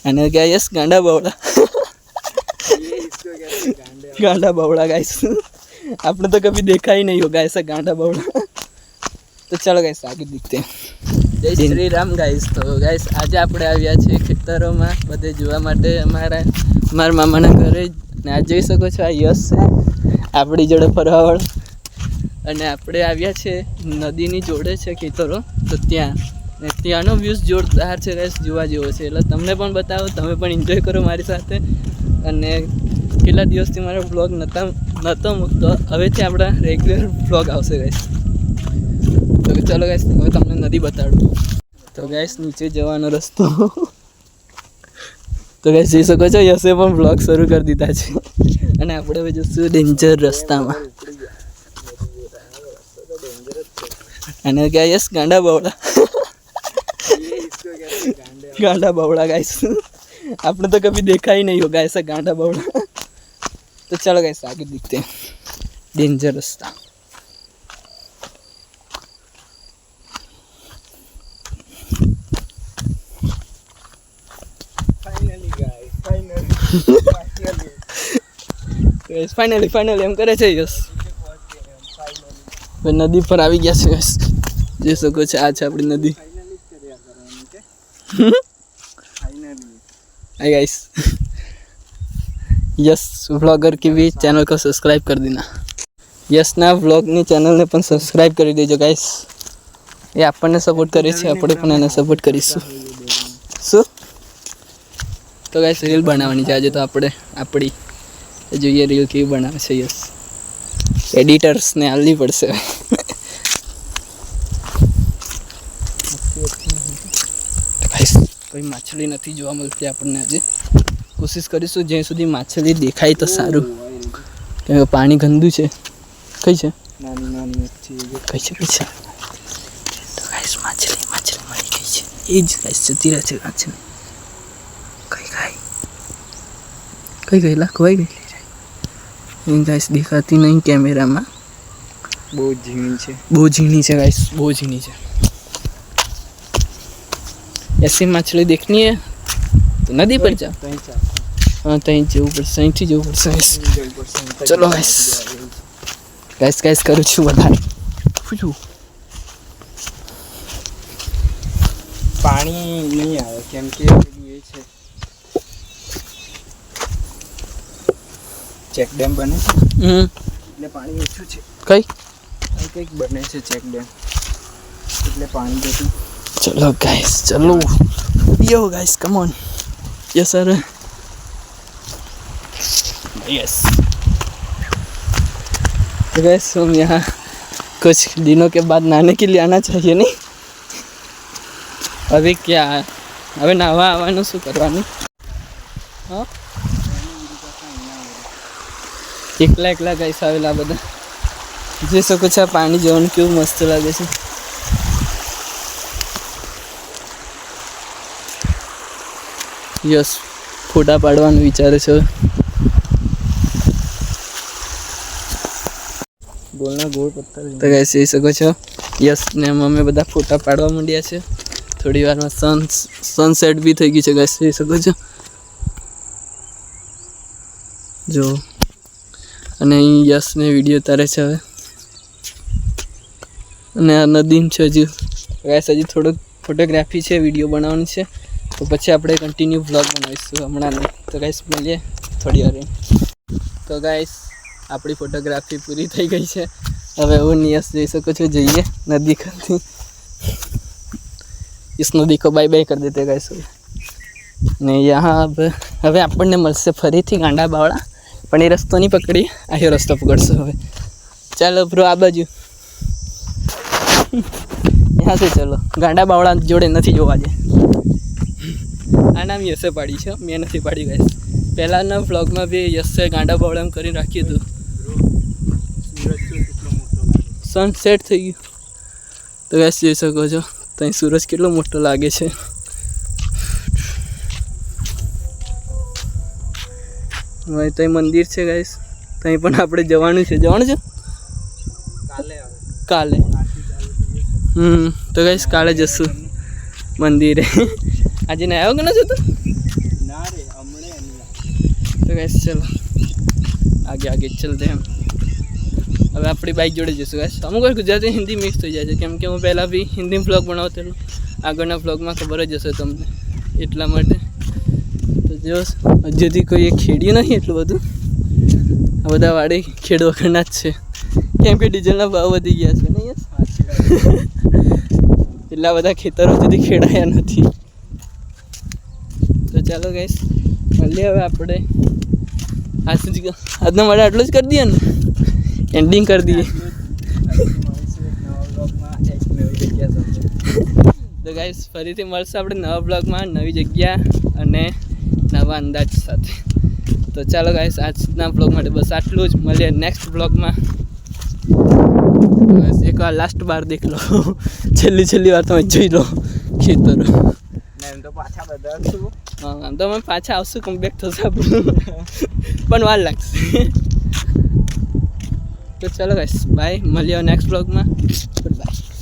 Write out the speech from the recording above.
અને क्या yes गांडा बावड़ा गांडा बावड़ा guys आपने तो कभी देखा ही नहीं होगा ऐसा गांडा बावड़ा। तो चलो गाइस आगे दिखते हैं। जय श्री राम गाइस। तो गाइस आज આપણે આવ્યા છે ખેતરોમાં બધે જોવા માટે મારા મામાના ઘરે ને આ જોઈ શકો છો આ યસ છે આપણી જોડે ફરવાવાળો અને આપણે આવ્યા છે નદીની જોડે છે ખેતરો તો ત્યાં ને ત્યાંનો વ્યૂઝ જોરદાર છે ગાઈસ જોવા જેવો છે એટલે તમને પણ બતાવો તમે પણ એન્જોય કરો મારી સાથે અને કેટલા દિવસથી મારો વ્લોગ નહોતો મૂકતો હવેથી આપણા રેગ્યુલર વ્લોગ આવશે ગાઈસ। તો ચલો ગાઈસ હવે તમને નદી બતાડું। તો ગાઈસ નીચે જવાનો રસ્તો તો ગાઈસ જોઈ શકો છો યસે પણ વ્લોગ શરૂ કરી દીધા છે અને આપણે હવે જઈશું ડેન્જર રસ્તામાં અને क्या यस गांडा बावड़ा गांडा बावड़ा गाइस आपने तो कभी देखा ही नहीं होगा ऐसा गांडा बावड़ा। तो चलो गाइस आगे दिखते हैं डेंजर रास्ता। फाइनली हम करे छे यस नदी पर આવી ગયા છે ગાઈસ જોઈ શકો છો આ છે આપણી નદી हाय गाइस यस व्लॉगर की भी चैनल को सब्सक्राइब कर देना। यस ना व्लॉग ની ચેનલ ને પણ સબસ્ક્રાઇબ કરી દેજો ગાઈસ એ આપણને સપોર્ટ કરે છે આપણે પણ એને સપોર્ટ કરીશું શું। તો ગાઈસ રીલ બનાવવાની છે આજે તો આપણે આપણી જોઈએ રીલ કેવી બનાવે છે યસ एडिटर्स ने आलनी पड़से कोई मछली नहीं जोवा मळती आपने आज कोशिश करीशुं ज्यां सुधी मछली देखाय तो सारूं केम पानी गंदू है कई है नानी नानी मच्छी कई है कई है तो गाइस मछली मछली मरी गई है ए ज गाइस जती रहे छे मछली कई गई कई गई ला कोई गई गाइस दिखाती नहीं कैमरा में बहुत झीणी है गाइस बहुत झीणी है। ऐसी मछली देखनी है तो नदी पर जा हाँ तहीं जવું પડશે અહીંથી જવું પડશે चलो गाइस गाइस गाइस करूँ છું વધારે पानी नहीं आवे केम के ये છે चेक डैम बने એટલે પાણી ઓછું છે કઈ કંઈક બને છે ચેક ડેમ એટલે પાણી જતું। चलो गाइस चलो yo guys come on yes sir yes. तो गाइस हम यहाँ कुछ दिनों के बाद नहाने के लिए आना चाहिए नहीं अभी क्या है अभी नहावा आवानू शू करवानी हाँ एकला एकला गाइस आवेला बधा જોઈ શકો છો પાણી જોવાનું કેવું મસ્ત લાગે છે યસ ફોટા પાડવાનું વિચારે છે ગોળના ગોળ પથ્થર તો ગાઈસ જોઈ શકો છો યસ ને અમે બધા ફોટા પાડવા માંડ્યા છે થોડી વારમાં સનસેટ બી થઈ ગયું છે ગાઈસ જોઈ શકો છો જો અને અહીં યસ ને વિડીયો તારે છે હવે અને આ નદી છે હજુ ગાઈસ હજી થોડુંક ફોટોગ્રાફી છે વિડીયો બનાવવાની છે તો પછી આપણે કન્ટિન્યુ વ્લોગ બનાવીશું હમણાં નહીં તો ગાઈસ મળીએ થોડી વાર। તો ગાઈસ આપણી ફોટોગ્રાફી પૂરી થઈ ગઈ છે હવે હું યસ જઈ શકો છો જઈએ નદી ખાતે इस नदी को बाय बाय कर देते गाइस ने यहाँ હવે આપણને મળશે ફરીથી ગાંડા બાવળા પણ એ રસ્તો નહીં પકડી આયો રસ્તો પકડશું હવે ચાલો બ્રો આ બાજુ यहाँ से चलो गांडा बावड़ा जोड़े नहीं जोवा जे आ नाम यसे पाड़ी है मैं नहीं पाड़ी गाइस पहला ना व्लॉग में भी यसे गांडा बावड़ा में कर राखी थी सनसेट थी गई तो गाइस જોઈ શકો છો તઈ સૂરજ કેટલો મોટો લાગે છે હવે તઈ મંદિર છે ગાઈસ તઈ પણ આપણે જવાનું છે કાલે तो गाइस काले जसू मंदिर है आज नहीं आया ना जो तो गाइस चलो आगे आगे चलते हैं હવે આપણી બાઇક જોડે જઈશું ગાઈસ અમુક વાર ગુજરાતી હિન્દી મિક્સ થઈ જાય છે કેમ કે હું પહેલાં બી હિન્દી વ્લોગ બનાવતો આગળના વ્લોગમાં ખબર જ હશે તમને એટલા માટે તો જો હજુથી કોઈ ખેડ્યું નહીં એટલું બધું આ બધા વાડી ખેડ વગરના જ છે કેમ કે ડીઝલના ભાવ વધી ગયા છે નહીં એટલા બધા ખેતરો સુધી ખેડાયા નથી તો ચાલો ગાઈસ મળીએ હવે આપણે આજના માટે આટલું જ કરી દઈએ ને એન્ડિંગ કરી દઈએ તો ગાઈસ ફરીથી મળશે આપણે નવા બ્લોગમાં નવી જગ્યા અને નવા અંદાજ સાથે તો ચાલો ગાઈસ આજના બ્લોગ માટે બસ આટલું જ મળીએ નેક્સ્ટ બ્લોગમાં બસ એક વાર લાસ્ટ બાર દેખ લો છેલ્લી વાર તમે જોઈ લો ખેતરો એમ તો પાછા બદલશું હા આમ તો અમે પાછા આવશું કમબેક થશે આપણું પણ વાર લાગશે તો ચાલો ગાઈસ બાય મળીએ નેક્સ્ટ બ્લોગમાં ગુડ બાય